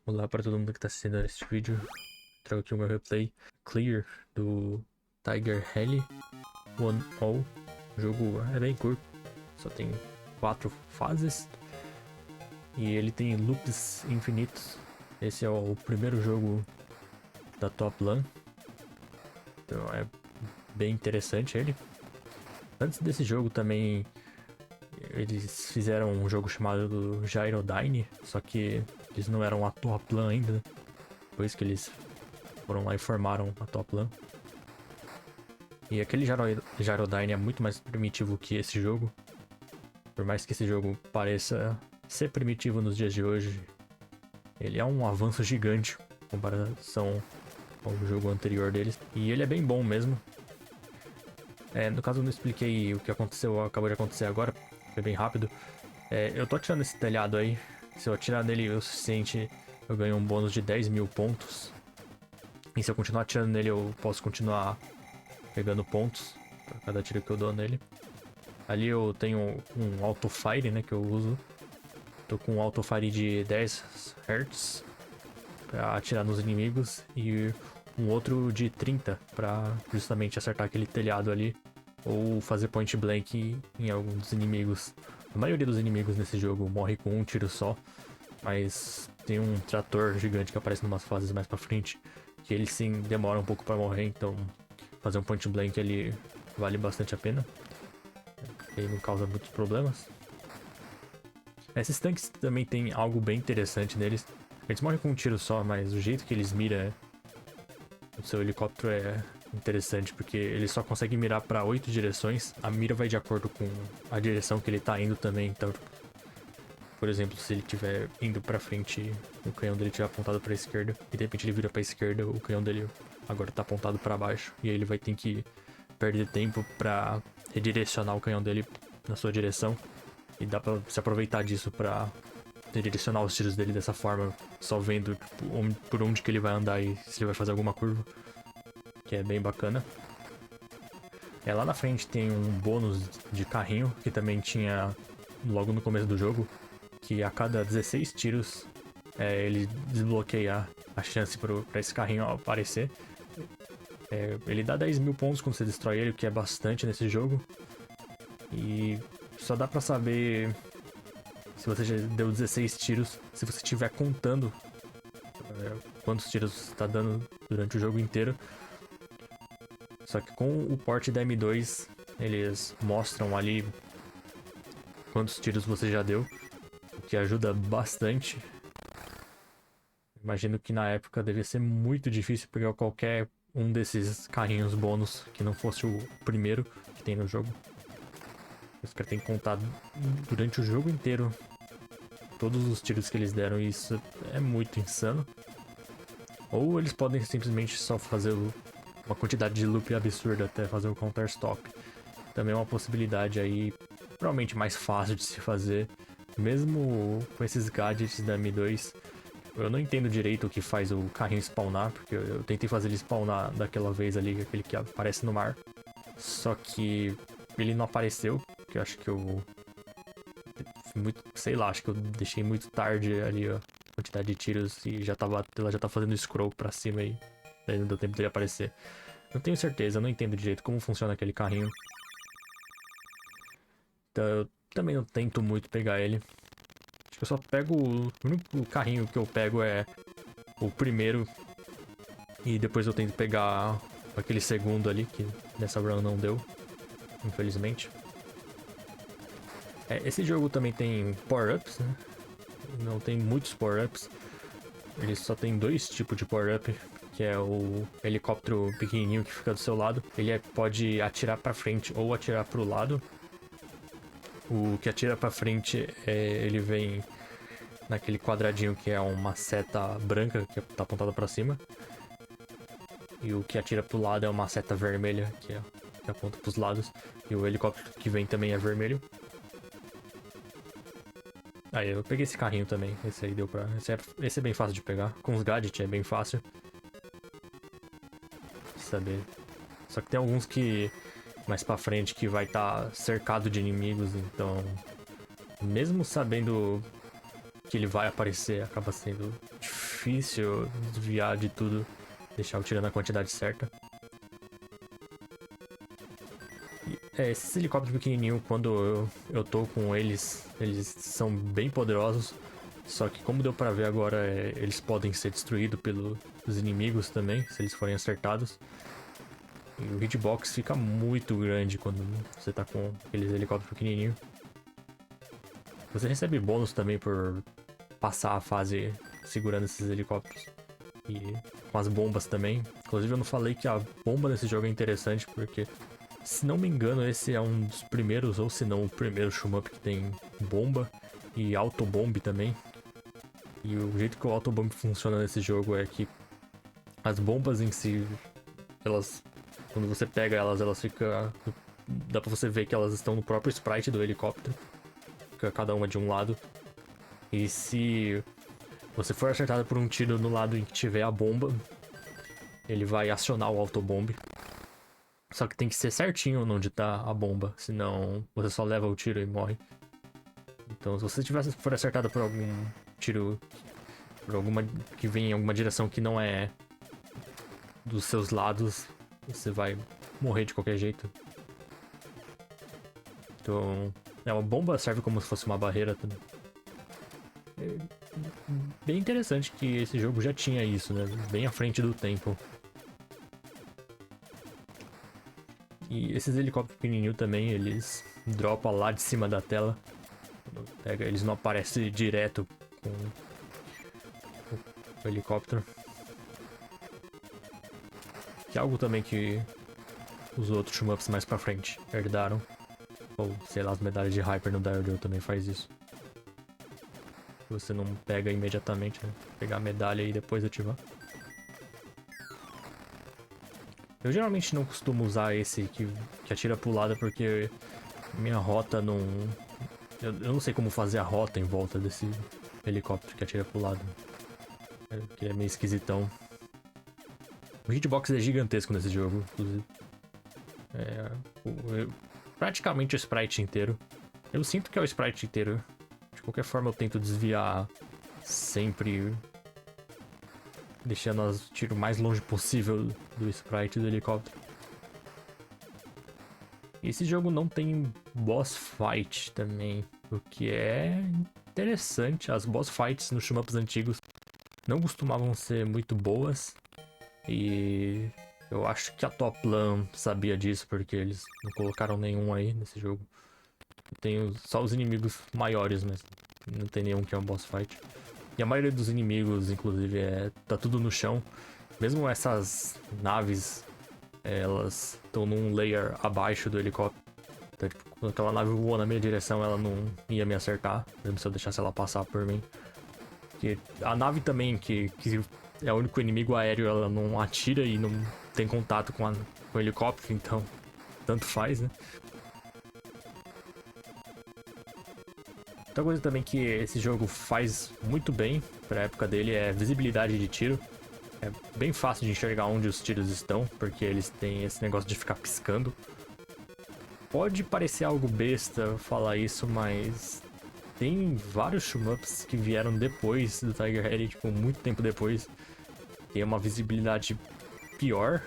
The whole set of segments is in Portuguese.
Olá para todo mundo que está assistindo a este vídeo. Trago aqui o meu replay Clear do Tiger Heli 1-0. O jogo é bem curto, só tem 4 fases e ele tem loops infinitos. Esse é o primeiro jogo da Top Lan, então é bem interessante ele. Antes desse jogo também eles fizeram um jogo chamado Gyrodyne, só que eles não eram a Top Lan ainda, depois que eles foram lá e formaram a Top Lan. E aquele Gyrodyne é muito mais primitivo que esse jogo. Por mais que esse jogo pareça ser primitivo nos dias de hoje, ele é um avanço gigante em comparação ao jogo anterior deles. E ele é bem bom mesmo. No caso eu não expliquei o que aconteceu, acabou de acontecer agora, foi bem rápido. Eu tô atirando esse telhado aí. Se eu atirar nele o suficiente, eu ganho um bônus de 10 mil pontos. E se eu continuar atirando nele, eu posso continuar pegando pontos pra cada tiro que eu dou nele. Ali eu tenho um auto-fire, né, que eu uso. Tô com um auto-fire de 10 Hz pra atirar nos inimigos e um outro de 30 pra justamente acertar aquele telhado ali ou fazer point blank em algum dos inimigos. A maioria dos inimigos nesse jogo morre com um tiro só, mas tem um trator gigante que aparece em umas fases mais pra frente que ele sim demora um pouco pra morrer, então fazer um point blank ali vale bastante a pena. Ele não causa muitos problemas. Esses tanques também tem algo bem interessante neles. Eles morrem com um tiro só, mas o jeito que eles miram o seu helicóptero é interessante, porque ele só consegue mirar para 8 direções. A mira vai de acordo com a direção que ele tá indo também. Então, por exemplo, se ele estiver indo para frente, o canhão dele estiver apontado para a esquerda, e de repente ele vira para a esquerda, o canhão dele agora tá apontado para baixo, e aí ele vai ter que perder tempo para redirecionar o canhão dele na sua direção. E dá pra se aproveitar disso pra redirecionar os tiros dele dessa forma, só vendo tipo, por onde que ele vai andar e se ele vai fazer alguma curva, que é bem bacana. Lá na frente tem um bônus de carrinho, que também tinha logo no começo do jogo, que a cada 16 tiros ele desbloqueia a chance pra esse carrinho aparecer. Ele dá 10 mil pontos quando você destrói ele, o que é bastante nesse jogo. E só dá pra saber se você já deu 16 tiros, se você estiver contando quantos tiros você está dando durante o jogo inteiro. Só que com o port da M2, eles mostram ali quantos tiros você já deu, o que ajuda bastante. Imagino que na época devia ser muito difícil pegar qualquer um desses carrinhos bônus que não fosse o primeiro que tem no jogo. Os caras têm que contar durante o jogo inteiro todos os tiros que eles deram, e isso é muito insano. Ou eles podem simplesmente só fazer uma quantidade de loop absurda até fazer o counter stop. Também é uma possibilidade aí, provavelmente mais fácil de se fazer. Mesmo com esses gadgets da M2, eu não entendo direito o que faz o carrinho spawnar, porque eu tentei fazer ele spawnar daquela vez ali, aquele que aparece no mar. Só que ele não apareceu, que eu acho que eu... sei lá, acho que eu deixei muito tarde ali a quantidade de tiros e ela já tá fazendo scroll pra cima e daí não deu tempo dele aparecer. Não tenho certeza, eu não entendo direito como funciona aquele carrinho. Então eu também não tento muito pegar ele. Acho que eu só pego... O único carrinho que eu pego é o primeiro. E depois eu tento pegar aquele segundo ali, que nessa run não deu, infelizmente. Esse jogo também tem power-ups, né? Não tem muitos power-ups. Ele só tem 2 tipos de power-up, que é o helicóptero pequenininho que fica do seu lado. Ele pode atirar pra frente ou atirar pro lado. O que atira pra frente, ele vem naquele quadradinho que é uma seta branca que tá apontada pra cima. E o que atira pro lado é uma seta vermelha que aponta pros lados. E o helicóptero que vem também é vermelho. Aí eu peguei esse carrinho também. Esse aí deu pra... Esse é bem fácil de pegar. Com os gadgets é bem fácil de saber. Só que tem alguns que... mais pra frente que vai estar cercado de inimigos. Então... mesmo sabendo que ele vai aparecer, acaba sendo difícil desviar de tudo, deixar o tiro na quantidade certa. Esses helicópteros pequenininhos, quando eu tô com eles, eles são bem poderosos. Só que como deu pra ver agora, eles podem ser destruídos pelos inimigos também, se eles forem acertados. E o hitbox fica muito grande quando você tá com aqueles helicópteros pequenininhos. Você recebe bônus também por passar a fase segurando esses helicópteros. E com as bombas também. Inclusive eu não falei que a bomba desse jogo é interessante porque, se não me engano, esse é um dos primeiros, ou se não o primeiro shmup que tem bomba e autobomb também. E o jeito que o autobomb funciona nesse jogo é que as bombas em si, elas, quando você pega elas, elas ficam... Dá pra você ver que elas estão no próprio sprite do helicóptero. Fica cada uma de um lado. E se você for acertado por um tiro no lado em que tiver a bomba, ele vai acionar o autobomb. Só que tem que ser certinho onde tá a bomba, senão você só leva o tiro e morre. Então se você for acertado por algum tiro, por alguma que vem em alguma direção que não é dos seus lados, você vai morrer de qualquer jeito. Então, uma bomba serve como se fosse uma barreira também. É bem interessante que esse jogo já tinha isso, né? Bem à frente do tempo. E esses helicópteros pequenininhos também, eles dropam lá de cima da tela. Pega, eles não aparecem direto com o helicóptero. Que é algo também que os outros shmups mais pra frente herdaram. Ou, sei lá, as medalhas de Hyper no Dial também faz isso. Você não pega imediatamente, né? Pegar a medalha e depois ativar. Eu geralmente não costumo usar esse que atira pro lado porque minha rota não... Eu não sei como fazer a rota em volta desse helicóptero que atira pro lado. Que é meio esquisitão. O hitbox é gigantesco nesse jogo, inclusive. Praticamente o sprite inteiro. Eu sinto que é o sprite inteiro. De qualquer forma eu tento desviar sempre, deixando os tiros mais longe possível do sprite do helicóptero. Esse jogo não tem boss fight também, o que é interessante. As boss fights nos shmups antigos não costumavam ser muito boas. E eu acho que a Toplan sabia disso, porque eles não colocaram nenhum aí nesse jogo. Tem só os inimigos maiores, mas não tem nenhum que é um boss fight. E a maioria dos inimigos, inclusive, tá tudo no chão. Mesmo essas naves, elas estão num layer abaixo do helicóptero. Então, tipo, quando aquela nave voou na minha direção, ela não ia me acertar, mesmo se eu deixasse ela passar por mim. Porque a nave também, que é o único inimigo aéreo, ela não atira e não tem contato com o helicóptero, então tanto faz, né? Outra coisa também que esse jogo faz muito bem pra época dele é visibilidade de tiro. É bem fácil de enxergar onde os tiros estão, porque eles têm esse negócio de ficar piscando. Pode parecer algo besta falar isso, mas tem vários shmups que vieram depois do Tiger Heli, tipo, muito tempo depois. Tem uma visibilidade pior.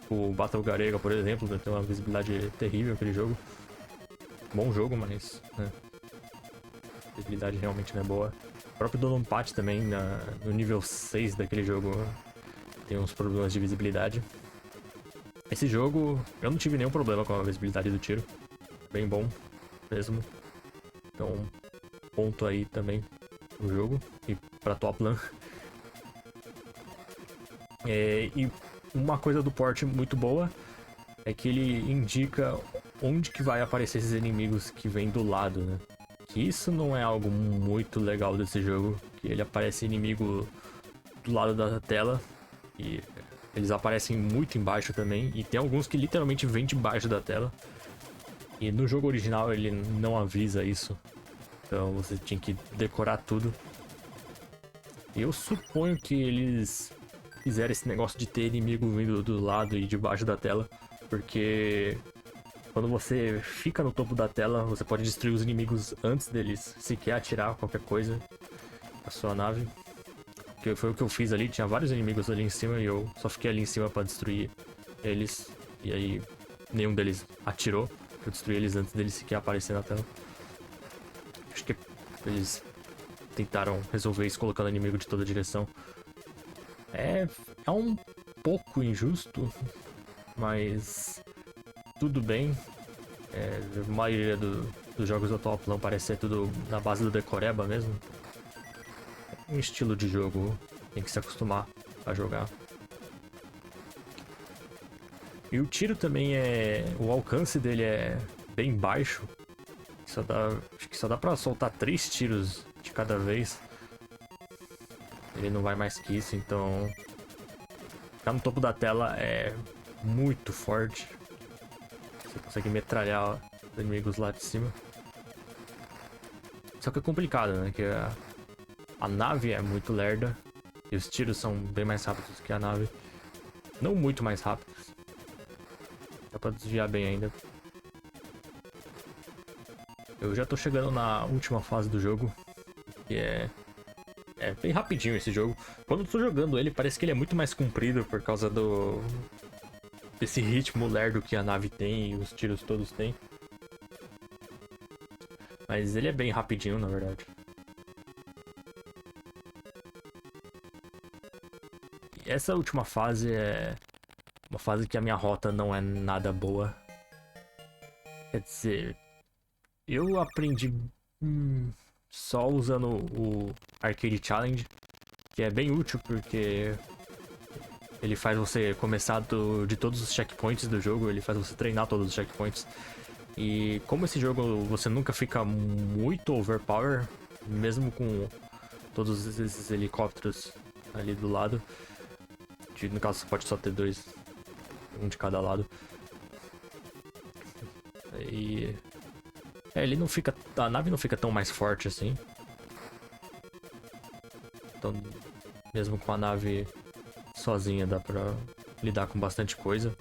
O Battle Garega, por exemplo, tem uma visibilidade terrível aquele jogo. Bom jogo, mas... né, a visibilidade realmente não é boa. O próprio Dononpachi também, no nível 6 daquele jogo, tem uns problemas de visibilidade. Esse jogo, eu não tive nenhum problema com a visibilidade do tiro. Bem bom, mesmo. Então, ponto aí também pro jogo e pra Toplan. E uma coisa do port muito boa é que ele indica onde que vai aparecer esses inimigos que vêm do lado, né? Que isso não é algo muito legal desse jogo, que ele aparece inimigo do lado da tela e eles aparecem muito embaixo também, e tem alguns que literalmente vêm debaixo da tela. E no jogo original ele não avisa isso, então você tinha que decorar tudo. Eu suponho que eles fizeram esse negócio de ter inimigo vindo do lado e debaixo da tela, porque quando você fica no topo da tela, você pode destruir os inimigos antes deles sequer atirar qualquer coisa na sua nave. Que foi o que eu fiz ali, tinha vários inimigos ali em cima e eu só fiquei ali em cima pra destruir eles. E aí nenhum deles atirou. Eu destruí eles antes deles sequer aparecer na tela. Acho que eles tentaram resolver isso colocando inimigo de toda direção. É um pouco injusto, mas tudo bem. A maioria dos jogos do atual plano parece ser tudo na base do decoreba mesmo. Um estilo de jogo, tem que se acostumar a jogar. E o tiro também o alcance dele é bem baixo. Acho que só dá pra soltar 3 tiros de cada vez. Ele não vai mais que isso, então ficar no topo da tela é muito forte. Você consegue metralhar os inimigos lá de cima. Só que é complicado, né? Que a nave é muito lerda e os tiros são bem mais rápidos que a nave. Não muito mais rápidos. Dá pra desviar bem ainda. Eu já tô chegando na última fase do jogo, que é bem rapidinho esse jogo. Quando eu tô jogando ele, parece que ele é muito mais comprido por causa desse ritmo lerdo que a nave tem e os tiros todos têm. Mas ele é bem rapidinho, na verdade. E essa última fase é uma fase que a minha rota não é nada boa. Quer dizer, eu aprendi só usando o Arcade Challenge, que é bem útil porque ele faz você começar de todos os checkpoints do jogo, ele faz você treinar todos os checkpoints. E como esse jogo você nunca fica muito overpower, mesmo com todos esses helicópteros ali do lado, no caso você pode só ter 2, um de cada lado. E ele não fica, a nave não fica tão mais forte assim. Então, mesmo com a nave sozinha dá pra lidar com bastante coisa.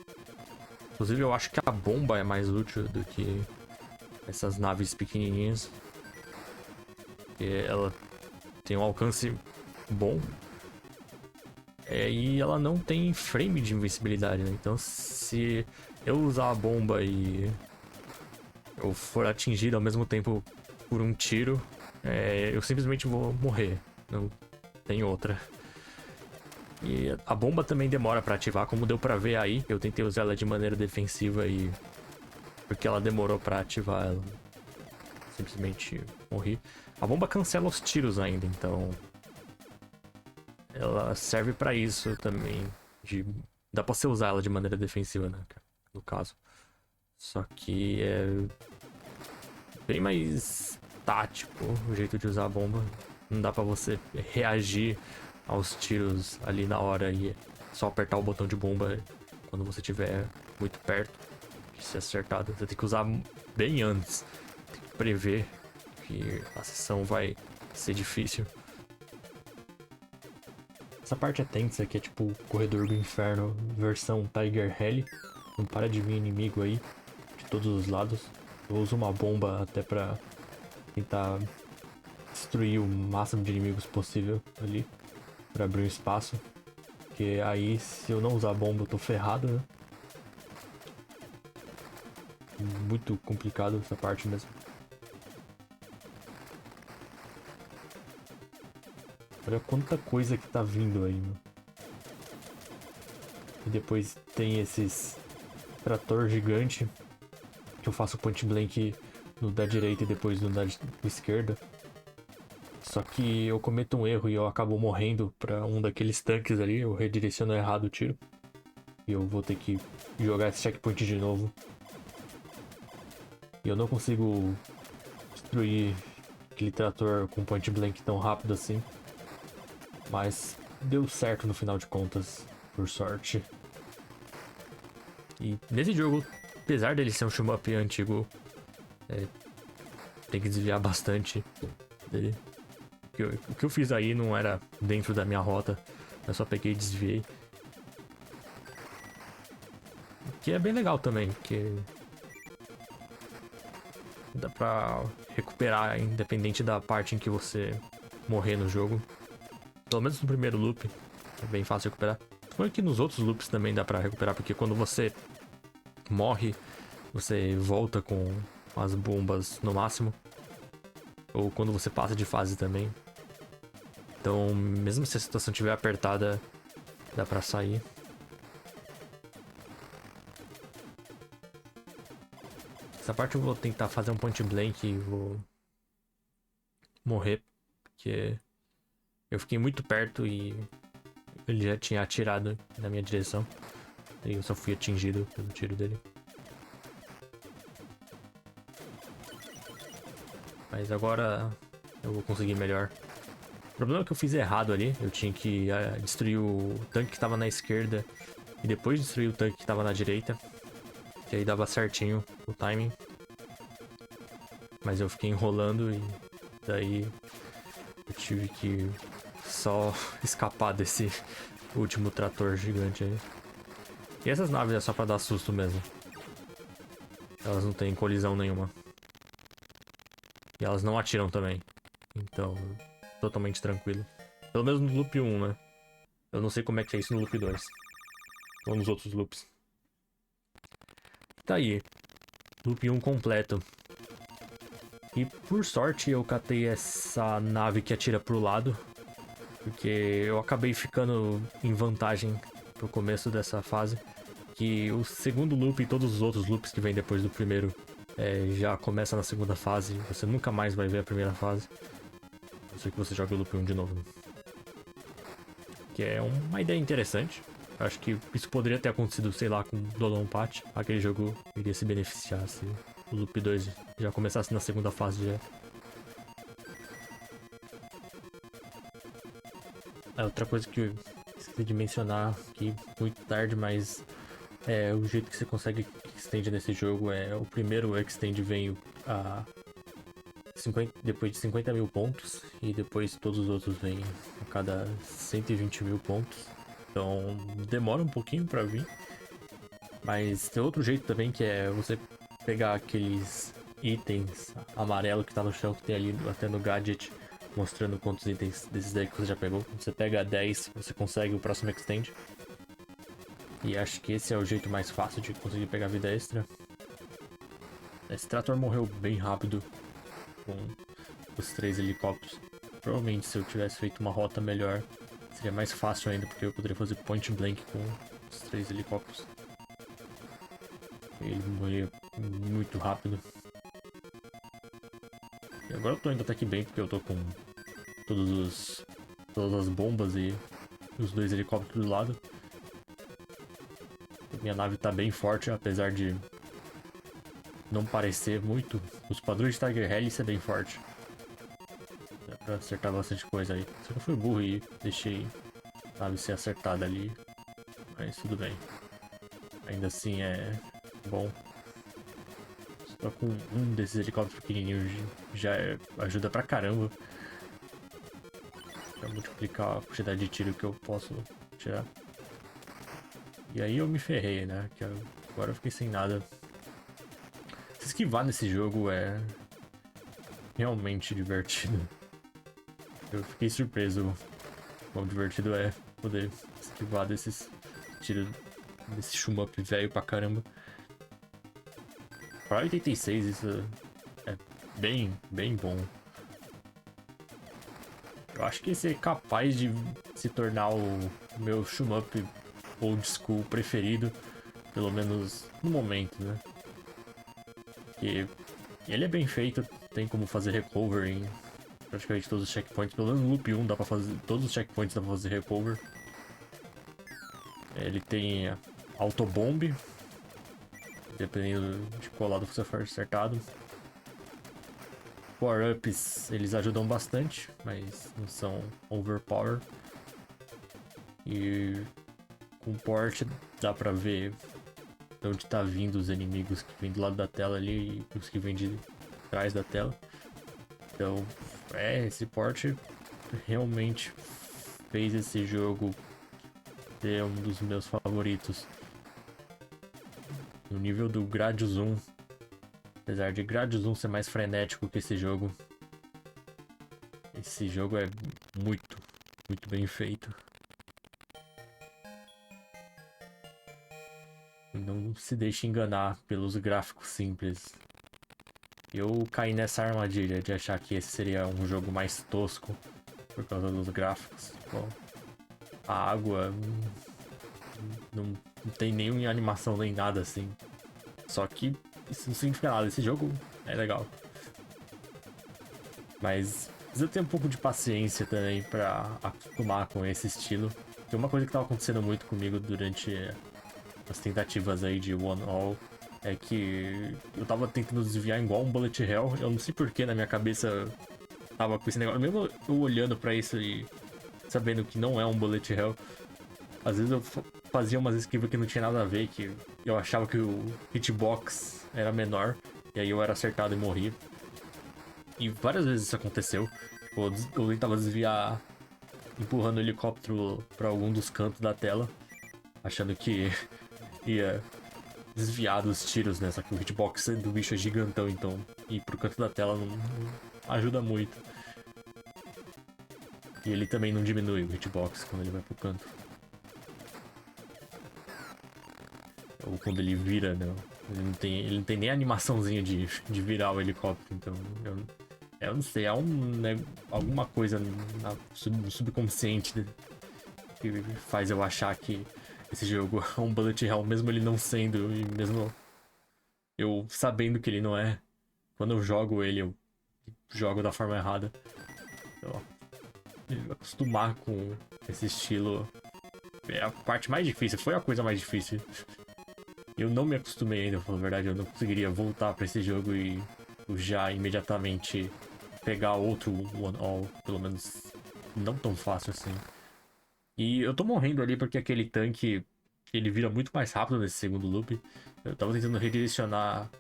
Inclusive eu acho que a bomba é mais útil do que essas naves pequenininhas. Porque ela tem um alcance bom. E ela não tem frame de invencibilidade, né? Então se eu usar a bomba e eu for atingido ao mesmo tempo por um tiro, eu simplesmente vou morrer. Não tem outra. E a bomba também demora pra ativar, como deu pra ver aí. Eu tentei usar ela de maneira defensiva e... porque ela demorou pra ativar, ela simplesmente morri. A bomba cancela os tiros ainda, então... ela serve pra isso também. Dá pra você usar ela de maneira defensiva, né? No caso. Só que é... bem mais tático o jeito de usar a bomba. Não dá pra você reagir aos tiros ali na hora e só apertar o botão de bomba quando você estiver muito perto de ser acertado. Você tem que usar bem antes. Tem que prever que a sessão vai ser difícil. Essa parte é tensa, que é tipo o Corredor do Inferno versão Tiger Heli. Não para de vir inimigo aí, de todos os lados. Eu uso uma bomba até pra tentar destruir o máximo de inimigos possível ali, pra abrir um espaço. Porque aí, se eu não usar a bomba, eu tô ferrado, né? Muito complicado essa parte mesmo. Olha quanta coisa que tá vindo aí, mano. E depois tem esses trator gigante, que eu faço point blank no da direita e depois no da esquerda. Só que eu cometo um erro e eu acabo morrendo pra um daqueles tanques ali, eu redireciono errado o tiro. E eu vou ter que jogar esse checkpoint de novo. E eu não consigo destruir aquele trator com point blank tão rápido assim. Mas deu certo no final de contas, por sorte. E nesse jogo, apesar dele ser um shoot-up antigo, tem que desviar bastante dele. O que eu fiz aí não era dentro da minha rota, eu só peguei e desviei. Que é bem legal também, porque dá pra recuperar independente da parte em que você morrer no jogo. Pelo menos no primeiro loop. É bem fácil de recuperar. Foi que nos outros loops também dá pra recuperar, porque quando você morre, você volta com as bombas no máximo. Ou quando você passa de fase também. Então, mesmo se a situação estiver apertada, dá pra sair. Essa parte eu vou tentar fazer um point blank e vou morrer, porque eu fiquei muito perto e ele já tinha atirado na minha direção. E eu só fui atingido pelo tiro dele. Mas agora eu vou conseguir melhor. O problema é que eu fiz errado ali. Eu tinha que destruir o tanque que tava na esquerda e depois destruir o tanque que tava na direita. Que aí dava certinho o timing. Mas eu fiquei enrolando e daí eu tive que só escapar desse último trator gigante aí. E essas naves é só pra dar susto mesmo. Elas não têm colisão nenhuma. E elas não atiram também. Então, totalmente tranquilo. Pelo menos no loop 1, né? Eu não sei como é que é isso no loop 2. Ou nos outros loops. Tá aí. Loop 1 completo. E por sorte eu catei essa nave que atira pro lado. Porque eu acabei ficando em vantagem pro começo dessa fase. Que o segundo loop e todos os outros loops que vem depois do primeiro já começa na segunda fase. Você nunca mais vai ver a primeira fase. A não ser que você jogue o loop 1 de novo. Que é uma ideia interessante. Acho que isso poderia ter acontecido, sei lá, com Dolon Patch. Aquele jogo iria se beneficiar se o loop 2 já começasse na segunda fase já. Outra coisa que eu esqueci de mencionar aqui muito tarde, mas o jeito que você consegue extend nesse jogo é o primeiro extend vem a 50, depois de 50 mil pontos e depois todos os outros vêm a cada 120 mil pontos. Então demora um pouquinho pra vir. Mas tem outro jeito também que é você pegar aqueles itens amarelo que tá no chão, que tem ali até no gadget, mostrando quantos itens desses daí que você já pegou. Quando você pega 10, você consegue o próximo extend. E acho que esse é o jeito mais fácil de conseguir pegar vida extra. Esse trator morreu bem rápido com os 3 helicópteros. Provavelmente se eu tivesse feito uma rota melhor, seria mais fácil ainda, porque eu poderia fazer point blank com os 3 helicópteros. Ele morria muito rápido. E agora eu tô indo até que bem, porque eu tô com todas as bombas e os 2 helicópteros do lado. Minha nave tá bem forte, apesar de não parecer muito. Os padrões de Tiger Heli isso é bem forte. Dá pra acertar bastante coisa aí. Só que eu fui burro e deixei a nave ser acertada ali. Mas tudo bem. Ainda assim é bom. Só com um desses helicópteros pequenininhos já ajuda pra caramba. Pra multiplicar a quantidade de tiro que eu posso tirar. E aí eu me ferrei, né? Que agora eu fiquei sem nada. Se esquivar nesse jogo é realmente divertido. Eu fiquei surpreso quão divertido é poder esquivar desses tiros, desse shmup velho pra caramba. Pra 86 isso é bem bom. Eu acho que esse é capaz de se tornar o meu shmup old school preferido, pelo menos no momento, né? Que ele é bem feito, tem como fazer recover em praticamente todos os checkpoints, pelo menos no loop 1 dá pra fazer, todos os checkpoints dá pra fazer recover. Ele tem autobomb, dependendo de qual lado você for acertado. Power-ups, eles ajudam bastante, mas não são overpower. E com port dá pra ver de onde tá vindo os inimigos que vêm do lado da tela ali e os que vêm de trás da tela. Então, esse port realmente fez esse jogo ser um dos meus favoritos. No nível do Gradius 1, apesar de Gradius 1 ser mais frenético que esse jogo é muito, Muito bem feito. Não se deixe enganar pelos gráficos simples. Eu caí nessa armadilha de achar que esse seria um jogo mais tosco por causa dos gráficos. Bom, a água não tem nenhuma animação nem nada assim. Só que isso não significa nada. Esse jogo é legal. Mas precisa ter um pouco de paciência também pra acostumar com esse estilo. Tem uma coisa que tava acontecendo muito comigo durante as tentativas aí de One All é que eu tava tentando desviar igual um Bullet Hell. Eu não sei porquê na minha cabeça tava com esse negócio. Mesmo eu olhando pra isso e sabendo que não é um Bullet Hell, às vezes eu fazia umas esquivas que não tinha nada a ver, que eu achava que o hitbox era menor, e aí eu era acertado e morria. E várias vezes isso aconteceu. Eu tentava desviar empurrando o helicóptero pra algum dos cantos da tela, achando que ia desviar dos tiros, né? Só que o hitbox do bicho é gigantão, então ir pro canto da tela não ajuda muito. E ele também não diminui o hitbox quando ele vai pro canto. Ou quando ele vira, né? Ele não tem nem animaçãozinha de virar o helicóptero, então eu não sei, né, alguma coisa no subconsciente que faz eu achar que esse jogo é um Bullet Hell, mesmo ele não sendo, e mesmo eu sabendo que ele não é. Quando eu jogo ele, eu jogo da forma errada. Então, acostumar com esse estilo é a parte mais difícil, foi a coisa mais difícil. Eu não me acostumei ainda, pra falar a verdade, eu não conseguiria voltar pra esse jogo e já imediatamente pegar outro One All, pelo menos não tão fácil assim. E eu tô morrendo ali porque aquele tanque, ele vira muito mais rápido nesse segundo loop. Eu tava tentando redirecionar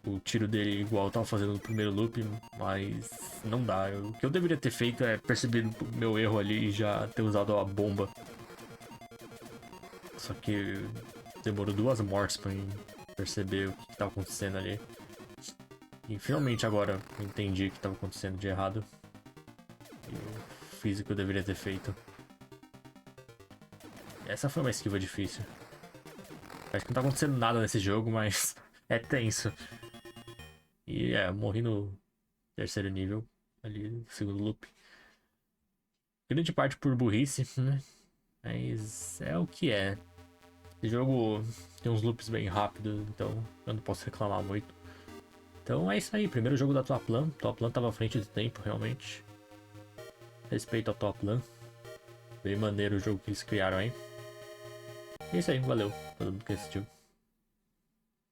o tiro dele igual eu tava fazendo no primeiro loop, mas não dá. O que eu deveria ter feito é perceber o meu erro ali e já ter usado a bomba. Só que demorou 2 mortes pra mim perceber o que tava acontecendo ali. E finalmente agora eu entendi o que tava acontecendo de errado. E eu fiz o que eu deveria ter feito. Essa foi uma esquiva difícil. Acho que não tá acontecendo nada nesse jogo, mas é tenso. E morri no terceiro nível, ali no segundo loop. Grande parte por burrice, né? Mas é o que é. Esse jogo tem uns loops bem rápidos, então eu não posso reclamar muito. Então é isso aí, primeiro jogo da Toaplan. Toaplan tava à frente do tempo, realmente. Respeito ao Toaplan. Bem maneiro o jogo que eles criaram aí. E é isso aí, valeu todo mundo que assistiu.